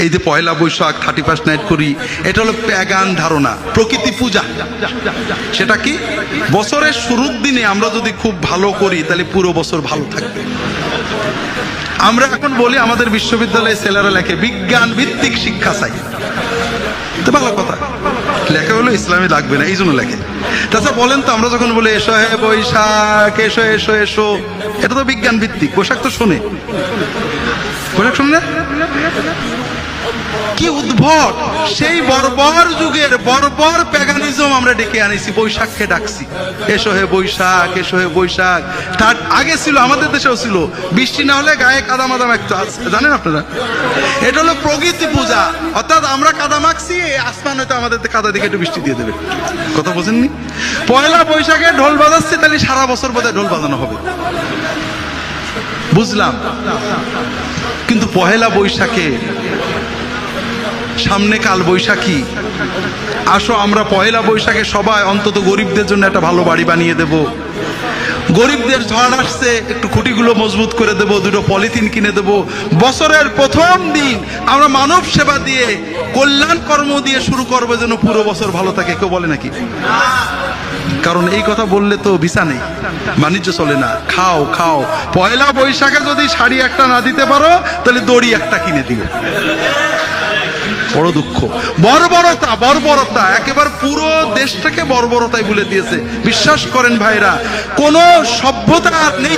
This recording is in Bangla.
এই যে পয়লা বৈশাখ 31 নাইট করি, এটা হলো প্যাগান ধারণা, প্রকৃতি পূজা। সেটা কি? বছরের শুরুর দিনে আমরা যদি খুব ভালো করি তাহলে পুরো বছর ভালো থাকবে। আমরা এখন বলি আমাদের বিশ্ববিদ্যালয়ে ছেলেরা লেখে বিজ্ঞান ভিত্তিক শিক্ষা চাই, তো ভালো কথা, লেখা হলো ইসলামী লাগবে না এই জন্য লেখে। তাছাড়া বলেন তো, আমরা যখন বলি এসো হে বৈশাখ, এসো এসো এসো, এটা তো বিজ্ঞান ভিত্তিক। বৈশাখ তো শোনে, বৈশাখ শোনে না? কি উদ্ভট! সেই বর্বর যুগের বর্বর প্যাগানিজম আমরা ডেকে আনিছি, বৈশাখকে ডাকছি এসো হে বৈশাখ, এসো হে বৈশাখ। তার আগে ছিল, আমাদের দেশেও ছিল, বৃষ্টি না হলে গায়ে কাদা মাদা মাখতো, জানেন আপনারা? এটা হলো প্রকৃতি পূজা, অর্থাৎ আমরা কাদা মাখছি, আসমান হয়তো আমাদের কাদা দিকে একটু বৃষ্টি দিয়ে দেবে। কথা বোঝেননি? পয়লা বৈশাখে ঢোল বাজাচ্ছি, তাহলে সারা বছর বোধহয় ঢোল বাজানো হবে, বুঝলাম। কিন্তু পহেলা বৈশাখে সামনে কাল বৈশাখী, আসো আমরা পয়লা বৈশাখে সবাই অন্তত গরিবদের জন্য একটা ভালো বাড়ি বানিয়ে দেব, গরিবদের ঝড় আসছে একটু খুঁটিগুলো মজবুত করে দেব, দুটো পলিথিন কিনে দেব। বছরের প্রথম দিন আমরা মানব সেবা দিয়ে, কল্যাণ কর্ম দিয়ে শুরু করবো, যেন পুরো বছর ভালো থাকে। কেউ বলে নাকি? কারণ এই কথা বললে তো ভিসা নেই, বাণিজ্য চলে না। খাও খাও, পয়লা বৈশাখে যদি শাড়ি একটা না দিতে পারো তাহলে দড়ি একটা কিনে দিও। বড় দুঃখ, বর্বরতা, বর্বরতা, একেবারে পুরো দেশটাকে বর্বরতায় ভুলে দিয়েছে। বিশ্বাস করেন ভাইরা, কোন সভ্যতা আর নেই